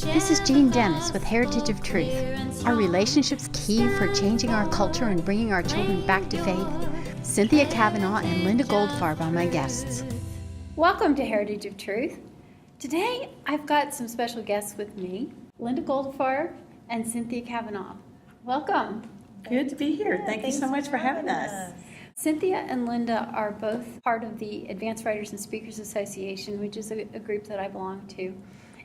This is Jeanne Dennis with Heritage of Truth. Are relationships key for changing our culture and bringing our children back to faith? Cynthia Cavanaugh and Linda Goldfarb are my guests. Welcome to Heritage of Truth. Today I've got some special guests with me, Linda Goldfarb and Cynthia Cavanaugh. Welcome. Good to be here. Thank you so much for having us. Cynthia and Linda are both part of the Advanced Writers and Speakers Association, which is a group that I belong to.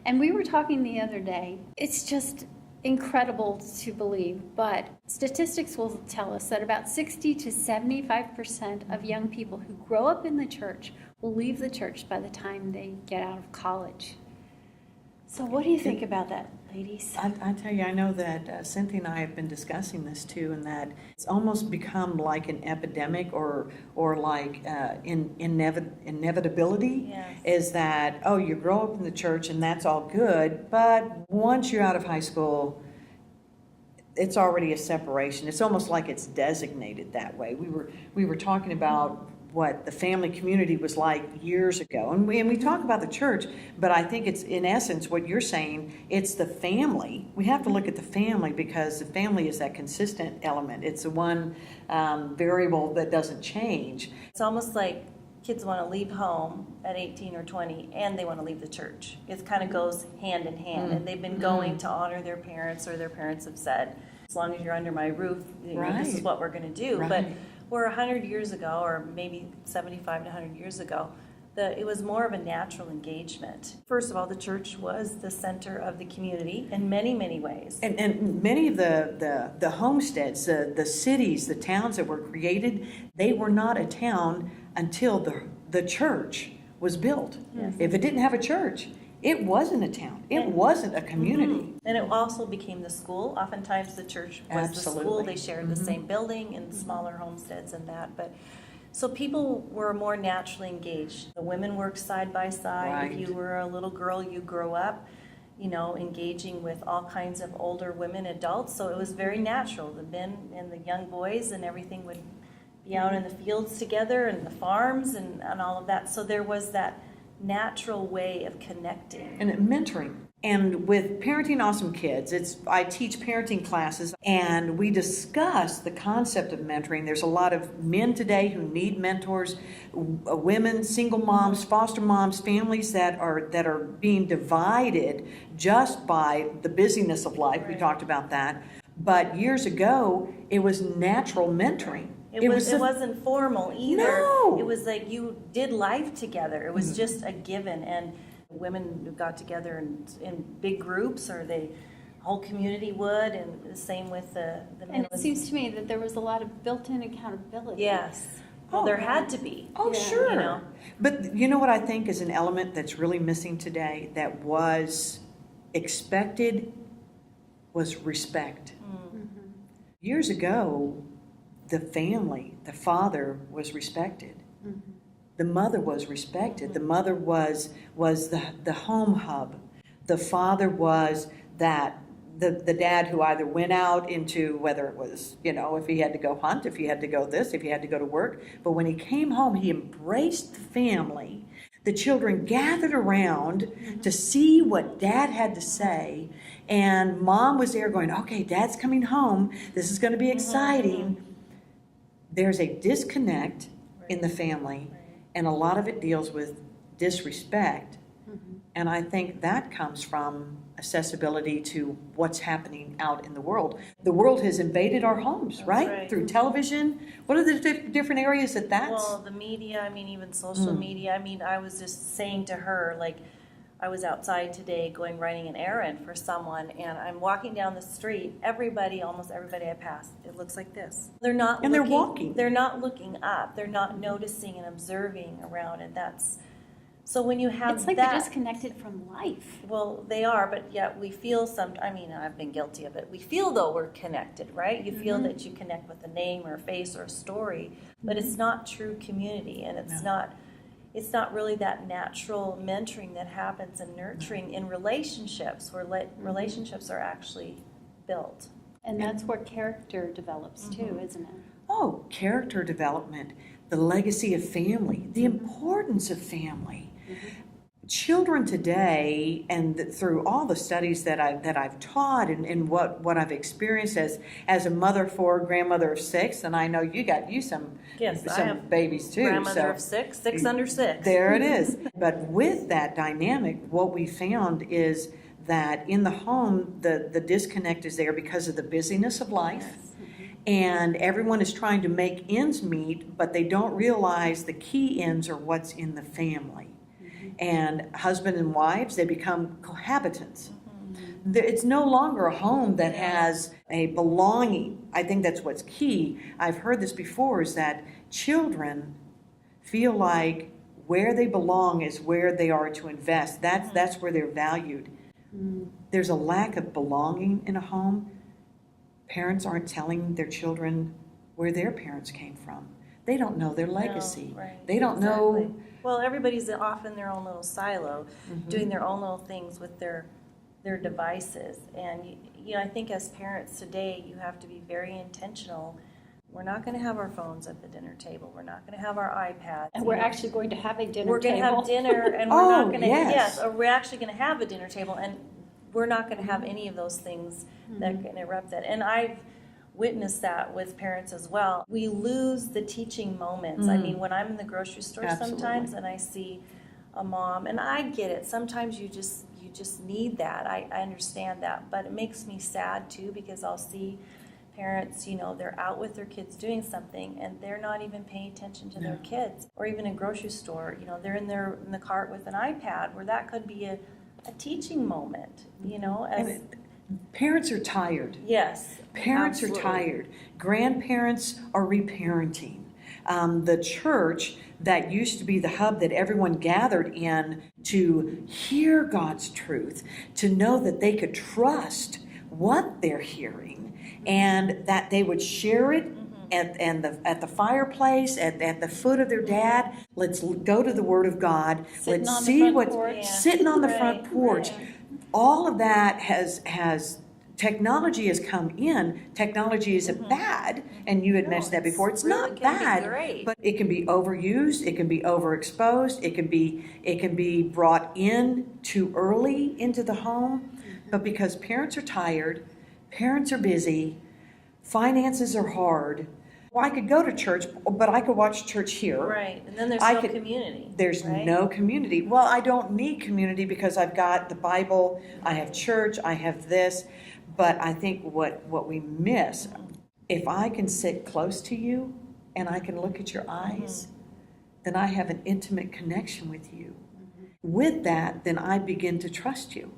And we were talking the other day. It's just incredible to believe, but statistics will tell us that about 60 to 75% of young people who grow up in the church will leave the church by the time they get out of college. So what do you think about that, ladies? I tell you, I know that Cynthia and I have been discussing this too, and that it's almost become like an epidemic or like inevitability. Yes. Is that, oh, you grow up in the church and that's all good, but once you're out of high school, it's already a separation. It's almost like it's designated that way. We were talking about what the family community was like years ago. And we talk about the church, but I think it's, in essence, what you're saying, it's the family. We have to look at the family because the family is that consistent element. It's the one variable that doesn't change. It's almost like kids want to leave home at 18 or 20 and they want to leave the church. It kind of goes hand in hand. And they've been going to honor their parents, or their parents have said, as long as you're under my roof, you know, this is what we're going to do. Right. But where 100 years ago, or maybe 75 to 100 years ago, it was more of a natural engagement. First of all, the church was the center of the community in many, many ways. And many of the homesteads, the cities, the towns that were created, they were not a town until the church was built. Yes. If it didn't have a church, it wasn't a town. It wasn't a community. And it also became the school. Oftentimes the church was the school. They shared the same building in smaller homesteads and that. But so people were more naturally engaged. The women worked side by side. Right. If you were a little girl, you grew up, you know, engaging with all kinds of older women, adults. So it was very natural. The men and the young boys and everything would be out in the fields together and the farms and all of that. So there was that natural way of connecting. And mentoring. And with Parenting Awesome Kids, I teach parenting classes, and we discuss the concept of mentoring. There's a lot of men today who need mentors, women, single moms, foster moms, families that are being divided just by the busyness of life. We talked about that. But years ago, it was natural mentoring. It wasn't formal either. No. It was like you did life together. It was just a given. And women got together in big groups, or the whole community would, and the same with the men. And it seems to me that there was a lot of built-in accountability. Yes. Well, there had to be. Oh, sure. You know? But you know what I think is an element that's really missing today that was expected was respect. Years ago, the family, the father was respected. The mother was respected. The mother was the home hub. The father was the dad who either went out into, whether it was, you know, if he had to go hunt, if he had to go this, if he had to go to work. But when he came home, he embraced the family. The children gathered around to see what dad had to say. And mom was there going, okay, dad's coming home. This is going to be exciting. There's a disconnect in the family, and a lot of it deals with disrespect. And I think that comes from accessibility to what's happening out in the world. The world has invaded our homes, right? Through television. What are the different areas that's? Well, the media, I mean, even social media. I mean, I was just saying to her, like, I was outside today running an errand for someone, and I'm walking down the street. Almost everybody I pass, it looks like this. They're not And looking, they're walking. They're not looking up. They're not noticing and observing around, and so when you have It's like that, they're disconnected from life. well, they are, but yet we feel I've been guilty of it. We feel, though, we're connected, right? You feel that you connect with a name or a face or a story, but it's not true community, and it's not really that natural mentoring that happens and nurturing in relationships, where relationships are actually built. And that's where character develops too, isn't it? Oh, character development, the legacy of family, the importance of family. children today, and through all the studies that I've taught and what I've experienced as a mother of 4, grandmother of 6, and I know you got some Yes, I some have babies too. grandmother so of 6 under 6. there it is. But with that dynamic, what we found is that in the home, the disconnect is there because of the busyness of life. Yes. And everyone is trying to make ends meet, but they don't realize the key ends are what's in the family. And husband and wives, they become cohabitants. It's no longer a home that has a belonging. I think that's what's key. I've heard this before, is that children feel like where they belong is where they are to invest. That's where they're valued. There's a lack of belonging in a home. Parents aren't telling their children where their parents came from. They don't know their legacy. No, right. They don't know. Well, everybody's off in their own little silo, doing their own little things with their devices. And I think as parents today, you have to be very intentional. We're not going to have our phones at the dinner table. We're not going to have our iPads. And we're actually going to have a dinner table. We're going to have dinner, and we're Oh, not going to. yes. Or we're actually going to have a dinner table, and we're not going to have any of those things that can interrupt that. And I've witnessed that with parents as well. We lose the teaching moments. I mean, when I'm in the grocery store sometimes and I see a mom, and I get it, sometimes you just need that. I understand that, but it makes me sad too, because I'll see parents, they're out with their kids doing something and they're not even paying attention to their kids. Or even in a grocery store, they're in the cart with an iPad, where that could be a teaching moment, as Parents are tired. yes. Parents absolutely. are tired. Grandparents are reparenting. The church that used to be the hub that everyone gathered in to hear God's truth, to know that they could trust what they're hearing, and that they would share it at the fireplace, at the foot of their dad. Let's go to the Word of God. Sitting Let's on the see front what's porch. sitting on the front Right, porch. right. All of that has technology has come in. Technology isn't bad, and you had mentioned that before. It's really not can be bad, great. but it can be overused. It can be overexposed. It can be brought in too early into the home. But because parents are tired, parents are busy, finances are hard. Well, I could go to church, but I could watch church here. Right, and then there's I no could- community. There's right? no community. Well, I don't need community because I've got the Bible, I have church, I have this. But I think what we miss, if I can sit close to you and I can look at your eyes, then I have an intimate connection with you. With that, then I begin to trust you.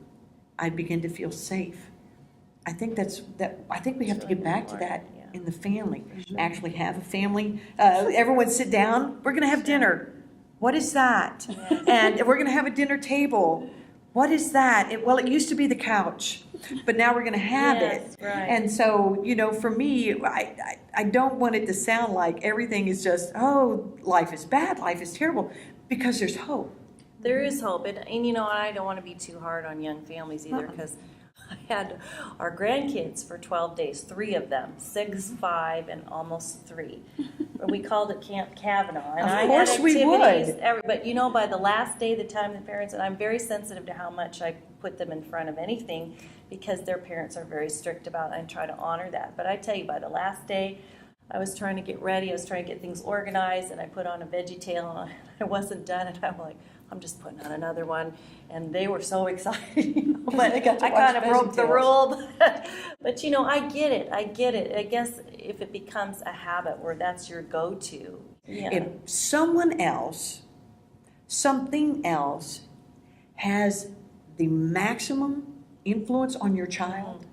I begin to feel safe. I think I think we have to get back to that in the family. Actually have a family. Everyone sit down. We're going to have dinner. What is that? And we're going to have a dinner table. What is that? Well, it used to be the couch, but now we're going to have Yes, it. right. And so, for me, I don't want it to sound like everything is just, oh, life is bad, life is terrible, because there's hope. There is hope, and I don't want to be too hard on young families either, because I had our grandkids for 12 days, 3 of them, 6, 5, and almost 3. We called it Camp Cavanaugh, and Of I course had we activities. would. But by the last day, the time the parents, and I'm very sensitive to how much I put them in front of anything, because their parents are very strict about it, and I try to honor that. But I tell you, by the last day, I was trying to get ready, I was trying to get things organized, and I put on a veggie tail, and I wasn't done, and I'm like, I'm just putting on another one, and they were so excited. But They got to I watch kind of broke the VeggieTales. rule. But I get it. I guess if it becomes a habit where that's your go-to. Yeah. If someone else, something else, has the maximum influence on your child,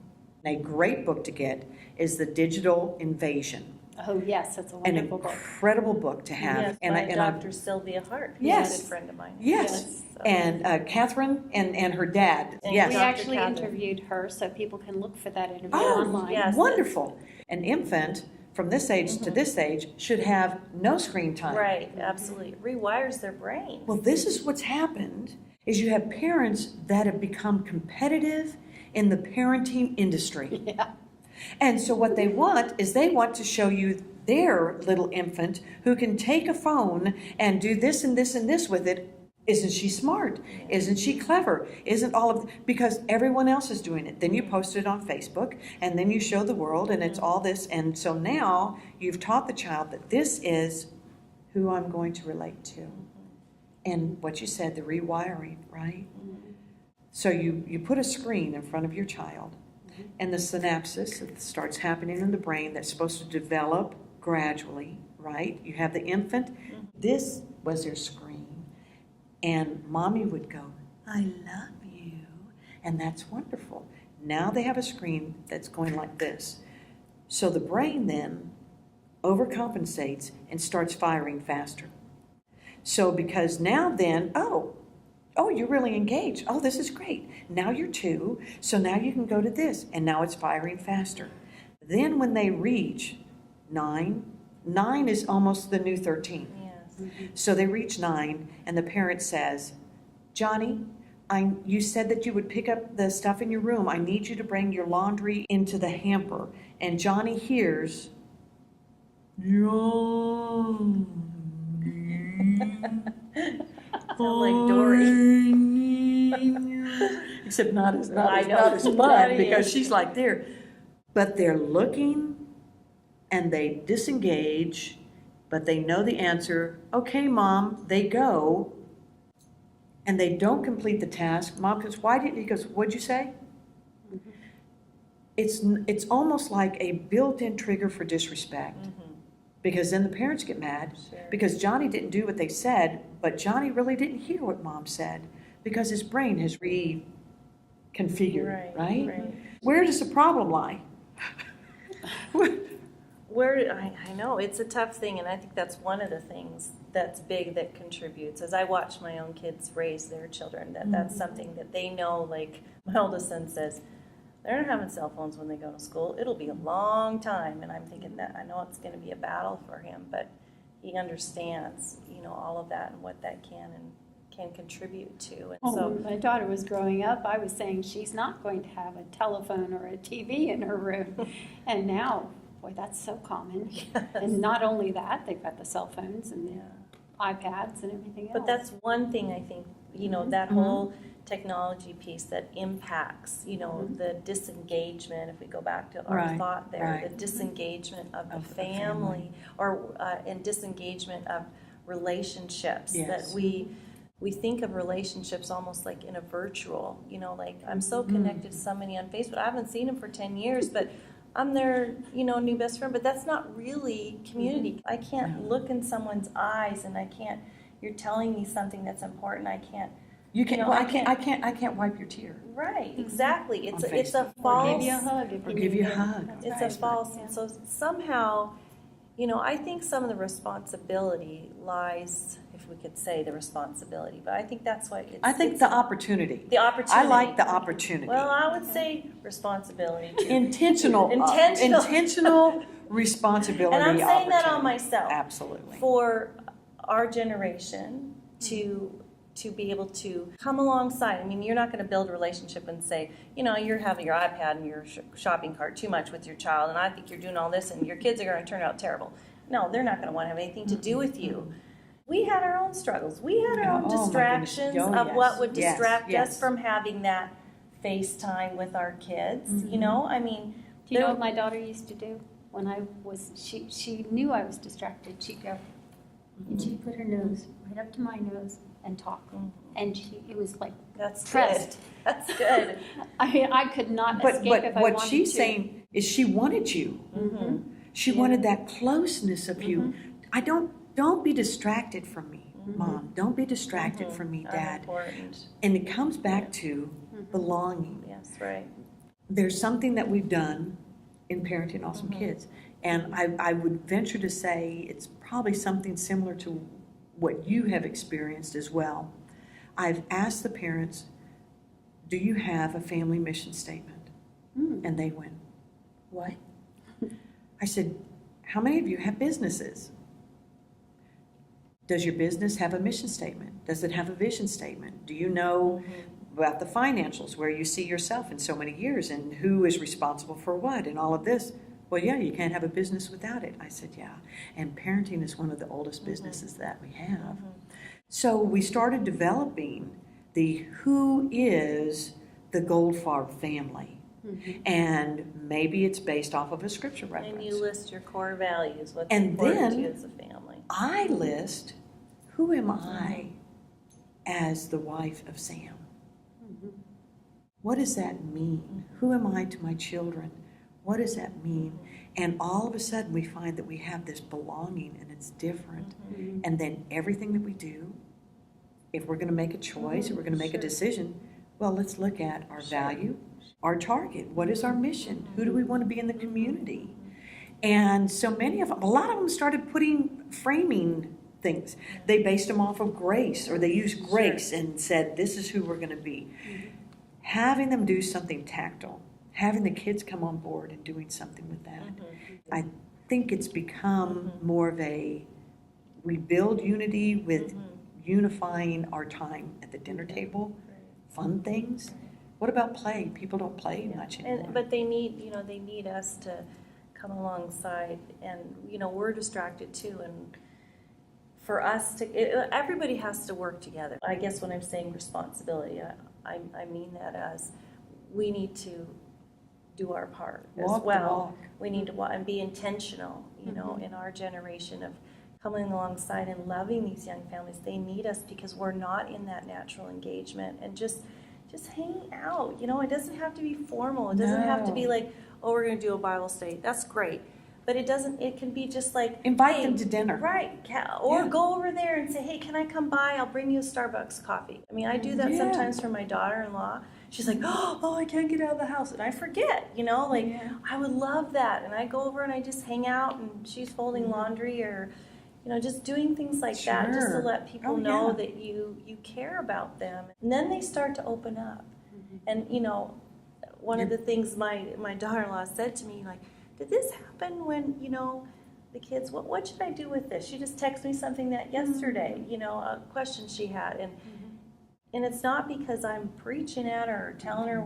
a great book to get is The Digital Invasion. Oh, yes, that's a An wonderful book. incredible book to have. Yes, and by I, Dr. Sylvia Hart, who's Yes. a good friend of mine. Yes. So- And Catherine and her dad. And Yes. We Dr. actually Cavanaugh. interviewed her, so people can look for that interview Oh, online. yes. Wonderful. An infant from this age to this age should have no screen time. Right, absolutely. It rewires their brain. Well, this is what's happened, is you have parents that have become competitive in the parenting industry. Yeah. And so what they want is they want to show you their little infant who can take a phone and do this and this and this with it Isn't she smart? Isn't she clever? Isn't all of, because everyone else is doing it. Then you post it on Facebook, and then you show the world, and it's all this. And so now you've taught the child that this is who I'm going to relate to. And what you said, the rewiring, right? So you put a screen in front of your child, and the synapses that starts happening in the brain that's supposed to develop gradually, right? You have the infant. This was their screen. And mommy would go, I love you. And that's wonderful. Now they have a screen that's going like this. So the brain then overcompensates and starts firing faster. So because now then, oh, you're really engaged. Oh, this is great. Now you're 2, so now you can go to this. And now it's firing faster. Then when they reach 9 is almost the new 13. So they reach 9, and the parent says, Johnny, you said that you would pick up the stuff in your room. I need you to bring your laundry into the hamper. And Johnny hears, Johnny. Like Dory. Except not as fun, because she's like there. But they're looking, and they disengage, but they know the answer. Okay, Mom, they go, and they don't complete the task. Mom goes, he goes, what'd you say? It's almost like a built-in trigger for disrespect. Because then the parents get mad, because Johnny didn't do what they said, but Johnny really didn't hear what Mom said, because his brain has reconfigured, right? Where does the problem lie? I know, it's a tough thing, and I think that's one of the things that's big that contributes. As I watch my own kids raise their children, that's something that they know. Like my oldest son says, they're not having cell phones when they go to school. It'll be a long time, and I'm thinking that I know it's going to be a battle for him, but he understands, all of that and what that can contribute to. And so when my daughter was growing up, I was saying she's not going to have a telephone or a TV in her room, and now, boy, that's so common. Yes. And not only that, they've got the cell phones and the iPads and everything else. But that's one thing I think, that whole technology piece that impacts, the disengagement, if we go back to our thought there, the disengagement of the family, or and disengagement of relationships. That we think of relationships almost like in a virtual, like I'm so connected to somebody on Facebook. I haven't seen them for 10 years, but I'm their, new best friend, but that's not really community. I can't look in someone's eyes, and you're telling me something that's important. I can't wipe your tear. Right, exactly. It's a Or false. give you a hug. Give you a hug. It's a false. And so somehow, I think some of the responsibility lies, if we could say the responsibility, but I think that's what it's. I think the opportunity. The opportunity. I like the opportunity. Well, I would say responsibility too. Intentional responsibility. And I'm saying that on myself. Absolutely. For our generation to be able to come alongside. I mean, you're not going to build a relationship and say, you're having your iPad and your shopping cart too much with your child, and I think you're doing all this, and your kids are going to turn out terrible. No, they're not going to want to have anything to do with you. We had our own struggles. We had our own distractions of what would distract us from having that FaceTime with our kids. I mean, Do you know what my daughter used to do? When she knew I was distracted, she'd go, and she'd put her nose right up to my nose and talk. And it was like pressed. That's good. I could not escape if I wanted to. But what she's saying is she wanted you. She wanted that closeness of you. Don't be distracted from me, Mom. Don't be distracted from me, Dad. Important. And it comes back to belonging. Yes, right. There's something that we've done in Parenting Awesome Kids. And I would venture to say it's probably something similar to what you have experienced as well. I've asked the parents, do you have a family mission statement? And they went, what? I said, how many of you have businesses? Does your business have a mission statement? Does it have a vision statement? Do you know about the financials, where you see yourself in so many years, and who is responsible for what and all of this? Well, yeah, you can't have a business without it. I said, yeah. And parenting is one of the oldest businesses that we have. So we started developing the who is the Goldfarb family. And maybe it's based off of a scripture reference. And you list your core values, what's And important to then you as a family. I list, who am I as the wife of Sam? What does that mean? Who am I to my children? What does that mean? And all of a sudden we find that we have this belonging and it's different. And then everything that we do, if we're going to make a choice, or we're going to make a decision, well, let's look at our value, our target. What is our mission? Who do we want to be in the community? And so many of them, a lot of them started framing things. They based them off of grace, or they used grace and said, this is who we're going to be. Having them do something tactile, having the kids come on board and doing something with that. I think it's become more of a, we build unity with unifying our time at the dinner table, fun things. What about play? People don't play much anymore. But they need, they need us to come alongside, and, we're distracted too, and for us to, everybody has to work together. I guess when I'm saying responsibility, I mean that as we need to do our part Walk as well. the walk. We need to walk and be intentional, in our generation of coming alongside and loving these young families. They need us because we're not in that natural engagement, and just hanging out. It doesn't have to be formal. It doesn't have to be like, oh, we're going to do a Bible study. That's great. But it can be just like, Invite hey, them to dinner. Right. Or go over there and say, hey, can I come by? I'll bring you a Starbucks coffee. I mean, I do that sometimes for my daughter-in-law. She's like, oh, I can't get out of the house. And I forget, I would love that. And I go over and I just hang out, and she's folding laundry, or, just doing things like that, just to let people know that you care about them. And then they start to open up. And, one of the things my daughter-in-law said to me, like, did this happen when, the kids, what should I do with this? She just texted me something that yesterday, a question she had. And it's not because I'm preaching at her or telling her,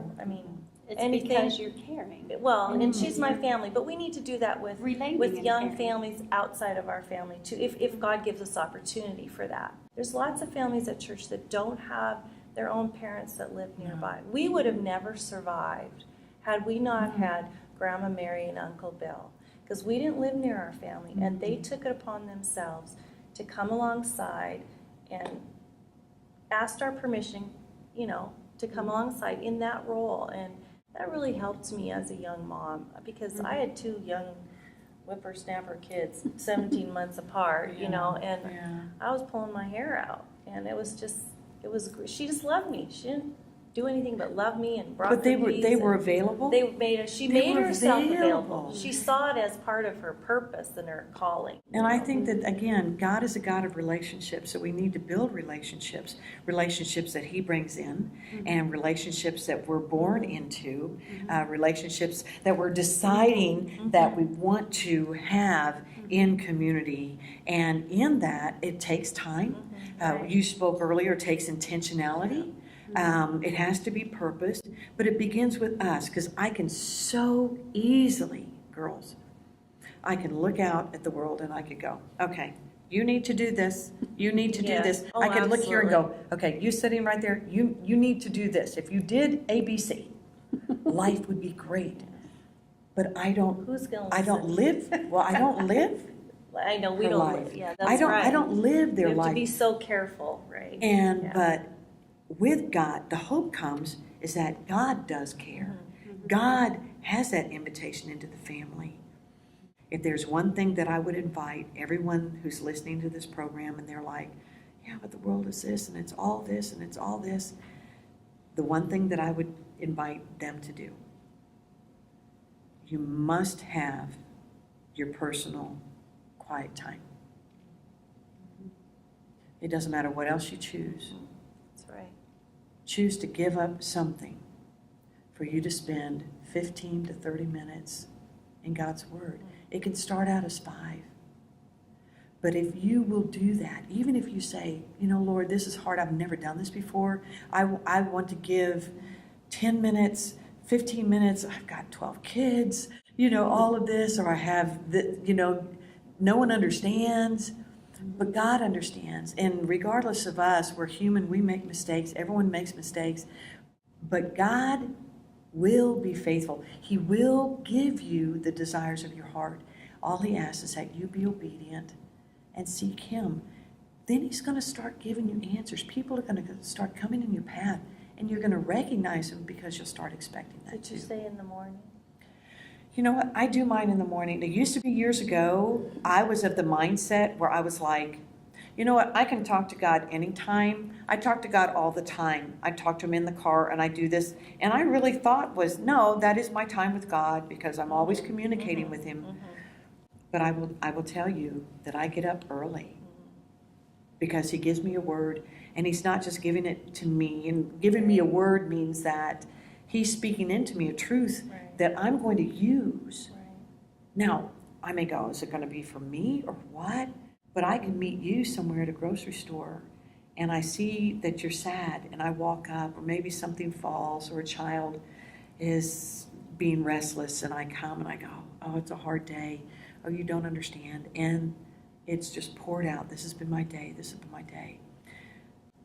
It's anything. because you're caring. Well, and she's my family, but we need to do that with Relating and young caring. families outside of our family too, if God gives us opportunity for that. There's lots of families at church that don't have their own parents that live nearby. We would have never survived had we not had Grandma Mary and Uncle Bill, because we didn't live near our family, and they took it upon themselves to come alongside and asked our permission, to come alongside in that role. And that really helped me as a young mom, because I had two young whippersnapper kids, 17 months apart, and I was pulling my hair out, and she just loved me. She didn't do anything but love me and brought But they cookies, were and available? She They made were herself available. available. She saw it as part of her purpose and her calling. And I think that, again, God is a God of relationships, so we need to build relationships that He brings in, and relationships that we're born into, relationships that we're deciding that we want to have in community. And in that, it takes time. You spoke earlier, it takes intentionality. It has to be purposed, but it begins with us, because I can so easily, girls, I can look out at the world and I could go, okay, you need to do this, you need to do this. Oh, I could look here and absolutely. go, okay, you sitting right there, you need to do this. If you did ABC, life would be great. But I don't Who's going I don't live, well, I don't live I know we her don't life. live. Yeah, that's I right. don't live their You have life. to be so careful, right? And, Yeah. but with God, the hope comes is that God does care. God has that invitation into the family. If there's one thing that I would invite everyone who's listening to this program and they're like, yeah, but the world is this and it's all this and it's all this, the one thing that I would invite them to do, you must have your personal quiet time. It doesn't matter what else you choose. That's right. Choose to give up something for you to spend 15 to 30 minutes in God's Word. It can start out as 5. But if you will do that, even if you say, Lord, this is hard, I've never done this before, I want to give 10 minutes, 15 minutes, I've got 12 kids, all of this, or I have, no one understands. But God understands. And regardless of us, we're human, we make mistakes, everyone makes mistakes. But God will be faithful. He will give you the desires of your heart. All he asks is that you be obedient and seek him. Then he's going to start giving you answers. People are going to start coming in your path, and you're going to recognize them because you'll start expecting that Did you too. say in the morning? You know what? I do mine in the morning. It used to be years ago, I was of the mindset where I was like, you know what? I can talk to God anytime. I talk to God all the time. I talk to him in the car and I do this. And I really thought no, that is my time with God because I'm always communicating with him. But I will tell you that I get up early because he gives me a word, and he's not just giving it to me. And giving me a word means that he's speaking into me a truth that I'm going to use. Now, I may go, is it going to be for me or what? But I can meet you somewhere at a grocery store, and I see that you're sad, and I walk up, or maybe something falls, or a child is being restless, and I come and I go, oh, it's a hard day. Oh, you don't understand. And it's just poured out. This has been my day. This has been my day.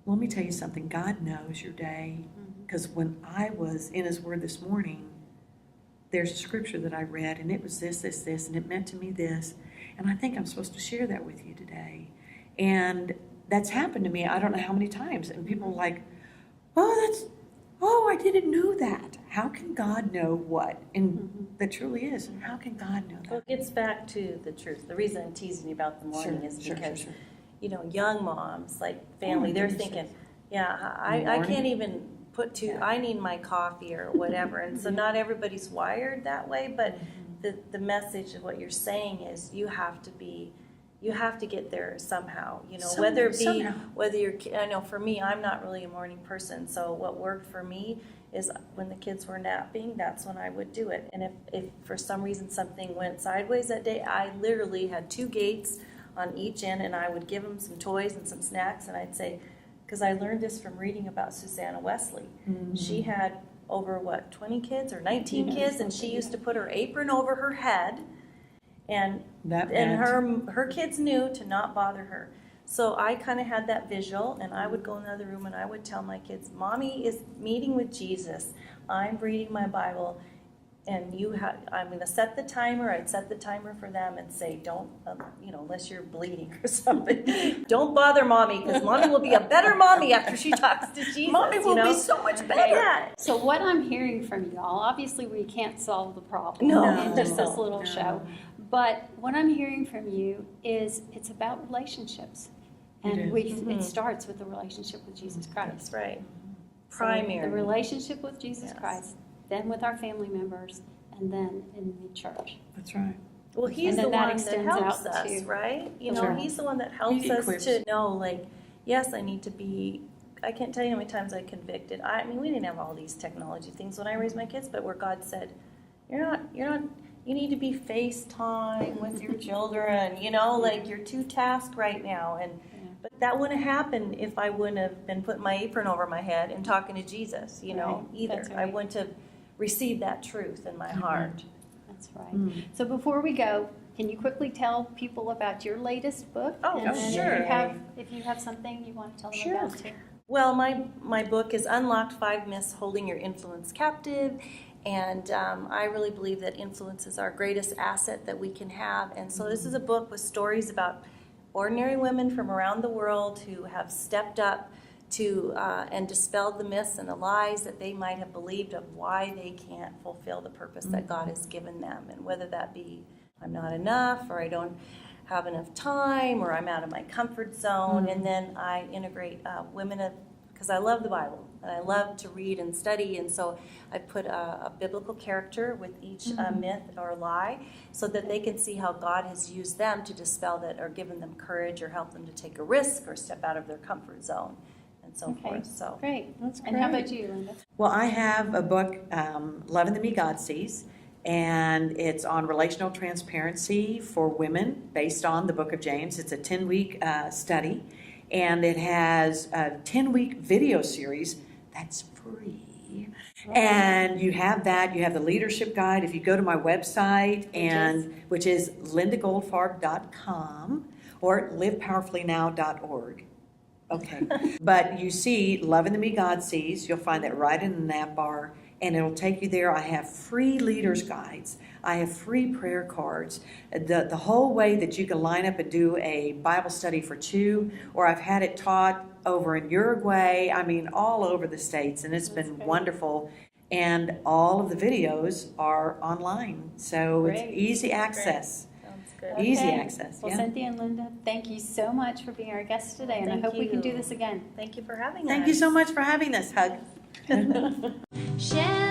Let me tell you something. God knows your day. Because when I was in his word this morning, there's a scripture that I read, and it was this, and it meant to me this. And I think I'm supposed to share that with you today. And that's happened to me, I don't know how many times. And people are like, I didn't know that. How can God know what? And that truly is. How can God know that? Well, it gets back to the truth. The reason I'm teasing you about the morning is because, young moms, like family, they're thinking, I can't even I need my coffee or whatever. And so not everybody's wired that way, but the message of what you're saying is you have to get there somehow, whether it be, whether you're, I know for me, I'm not really a morning person. So what worked for me is when the kids were napping, that's when I would do it. And if for some reason something went sideways that day, I literally had 2 gates on each end, and I would give them some toys and some snacks. And I'd say, because I learned this from reading about Susanna Wesley. She had over 20 kids or 19 kids, and she used to put her apron over her head, and her kids knew to not bother her. So I kind of had that visual, and I would go in the other room and I would tell my kids, Mommy is meeting with Jesus. I'm reading my Bible, and I'm going to set the timer. I'd set the timer for them and say, don't, unless you're bleeding or something, don't bother Mommy, because Mommy will be a better Mommy after she talks to Jesus. Mommy will be so much better. Yeah. So what I'm hearing from y'all, obviously we can't solve the problem No. in just this little show, but what I'm hearing from you is it's about relationships. And it starts with the relationship with Jesus Christ. That's right. So Primary. the relationship with Jesus Yes. Christ, then with our family members, and then in the church. That's right. Well, he's And then the that one that extends helps out us, to- right? Sure. He's the one that helps He us equips. to know, yes, I need to be, I can't tell you how many times I convicted. I mean, we didn't have all these technology things when I raised my kids, but where God said, you need to be FaceTime with your children, you're too tasked right now. But that wouldn't happen if I wouldn't have been putting my apron over my head and talking to Jesus, Right. either. That's right. I wouldn't have received that truth in my heart. That's right. So before we go, can you quickly tell people about your latest book? Oh, And then sure. If you have something you want to tell them Sure. about too. Well, my book is Unlocked 5 Myths Holding Your Influence Captive. And I really believe that influence is our greatest asset that we can have. And so this is a book with stories about ordinary women from around the world who have stepped up to and dispelled the myths and the lies that they might have believed of why they can't fulfill the purpose that God has given them. And whether that be I'm not enough, or I don't have enough time, or I'm out of my comfort zone. And then I integrate women because I love the Bible and I love to read and study, and so I put a biblical character with each myth or lie so that they can see how God has used them to dispel that, or given them courage, or help them to take a risk or step out of their comfort zone, and so forth. So Great. That's And how great. about you, Linda? Well, I have a book, Loving the Me God Sees, and it's on relational transparency for women based on the book of James. It's a 10-week study, and it has a 10-week video series that's free. And you have that. You have the leadership guide. If you go to my website, which is lindagoldfarb.com, or livepowerfullynow.org. Okay, but you see Loving the Me God Sees, you'll find that right in the nav bar, and it'll take you there. I have free leaders guides. I have free prayer cards. The whole way that you can line up and do a Bible study for two, or I've had it taught over in Uruguay, I mean all over the States, and it's been wonderful. And all of the videos are online, so it's Great. easy access. Sounds good. Okay. Easy access, Well, yeah. Cynthia and Linda, thank you so much for being our guests today, and I Thank hope we can do you. this again. Thank you for having us. Thank you so much for having us. Hug. Share